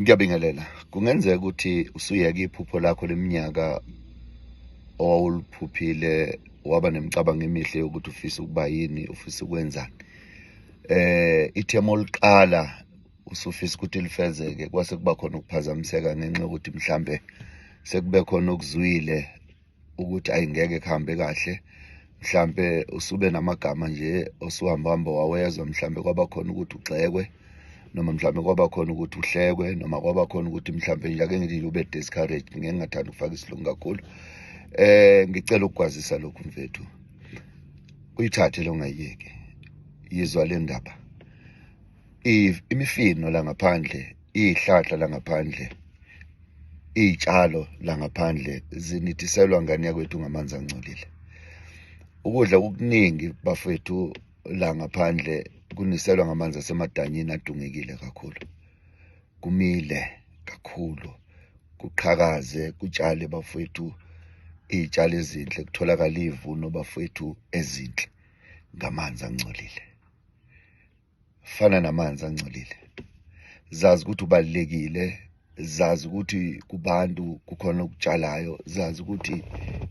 Ngiyabingelela. Kungenzeka ukuthi usuyeke iphupho lakho leminyaka owawuliphuphile waba nemicabango emihle yokuthi ufisa ukuba yini, ufisa ukwenzani. Ithemo liqala usufisa ukuthi lifezeke, kwase kuba khona ukuphazamiseka ngenxa yokuthi mhlambe sekube khona okuzwile ukuthi ayingeke kuhambe kahle. Mhlambe usube namagama nje osuhamba wawezwa, mhlambe kwaba khona ukuthi ugxekwe, noma mhlambe kwaba khona ukuthi uhlekwe, noma kwaba khona ukuthi mhlambe nje ake ngithi ube discouraged. Ngeke ngathanda ukufaka isilungu kakhulu. Ngicela ukukwazisa lokhu mfethu, uyithathe lo ungayiyeki. Yizwa le ndaba, imifino la ngaphandle, iyihlahla la ngaphandle, iy'tshalo la ngaphandle zinithiselwa ngane yakwethu ngamanzi angcolile. Ukudla okuningi bafethu la ngaphandle kuniselwa ngamanzi asemadanyini adungekile kakhulu. Kumile kakhulu, kuqhakaze, kutshale bafethu iy'tshalo ezinhle, kutholakala iy'vuno bafethu ezinhle ngamanzi angcolile. Fana namanzi angcolile, zazi ukuthi ubalulekile, zazi ukuthi kubantu kukhona okutshalayo, zazi ukuthi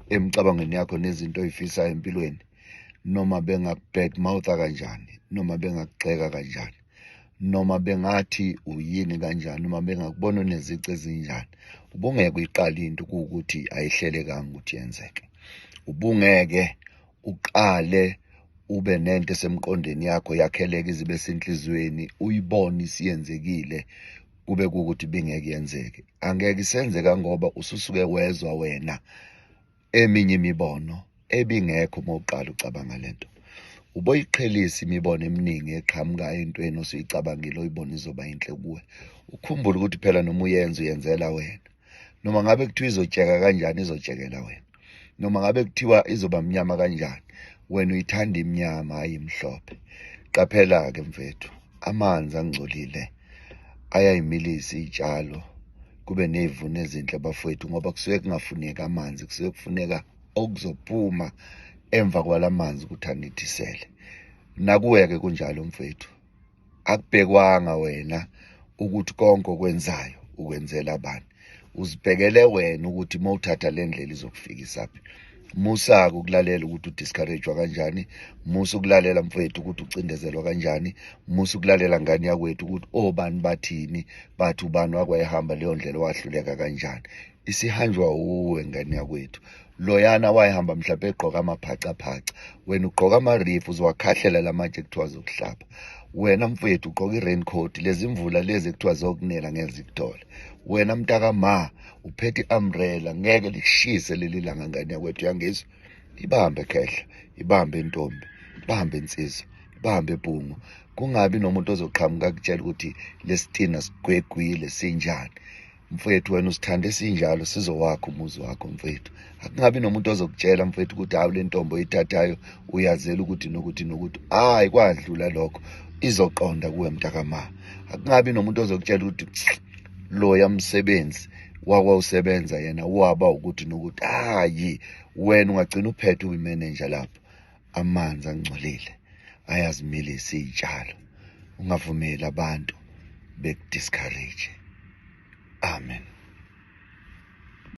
emicabangweni yakho nezinto oy'fisayo empilweni, noma bengaku-badmouth-a kanjani, noma bengakugxeka kanjani, noma bengathi uyini kanjani, noma bengakubona unezici ezinjani, ubungeke uyiqale into kuwukuthi ayihlelekanga ukuthi yenzeke. Ubungeke uqale ube nento esemqondweni yakho yakheleka izibe senhliziyweni, uyibone isiyenzekile, kube kuwukuthi bingeke yenzeke. Angeke isenzeka ngoba ususuke wezwa wena eminye imibono ebingekho uma uqala ucabanga lento. Uboyiqhelisa imibono eminingi eqhamukayo entweni osuyicabangile oyibona izoba yinhle kuwe. Ukhumbule ukuthi phela noma uyenzela wena. Noma ngabe kuthiwa izotsheka kanjani, izotshekela wena. Noma ngabe kuthiwa izoba mnyama kanjani, wena uyithanda imnyama, hayi imhlophe. Qaphela-ke mfethu, amanzi angcolile ayayimilisa iy'tshalo, kube ney'vuno ezinhle bafowethu, ngoba kusuke kungafuneki amanzi, kusuke kufuneka okuzophuma emva kwala manzi ukuthi anithisele. Nakuwe-ke kunjalo mfethu, akubhekwanga wena ukuthi konke okwenzayo ukwenzela abani. Uzibhekele wena ukuthi uma uthatha le ndlela izokufikisaphi. Musa-ke ukulalela ukuthi udiscourage-wa kanjani, musa ukulalela mfethu ukuthi ucindezelwa kanjani, musa ukulalela ngane yakwethu ukuthi obani bathini, bathi ubani wakwayihamba leyo ndlela wahluleka kanjani. Isihanjwa uwe ngane yakwethu. Loyana wayihamba mhlawumbe egqoka amaphacaphaca, wena ugqoka amarifu, uzowakhahlela lamatshe ekuthiwa azokuhlaba. Wena mfethu ugqoka i-raincoat, lezi mvula lezi ekuthiwa zokunela ngeke zikuthole. Wena mntaka ma uphethe i-umbrella, ngeke likushise leli langa ngane yakwethu, yangizwa? Ibambe khehla, ibambe ntombi, ibambe insizwa, ibambe bhungu. Kungabi nomuntu ozoqhamuka akutshela ukuthi lesitina sigwegwile sinjani. Mfethu wena usithande sinjalo, sizowakha umuzi wakho mfethu. Akungabi nomuntu ozokutshela mfethu ukuthi hawu le ntombi oyithathayo uyazela ukuthi nokuthi nokuthi. Hayi, kwadlula lokho, izoqonda kuwe mntakama. Akungabi nomuntu ozokutshela ukuthi loya msebenzi wakwawusebenza yena waba ukuthi nokuthi. Hayi, wena ungagcina uphethe uyimeneja lapho. Amanzi angcolile ayazimilisa iy'tshalo. Ungavumeli abantu bekudiscourage. Amen.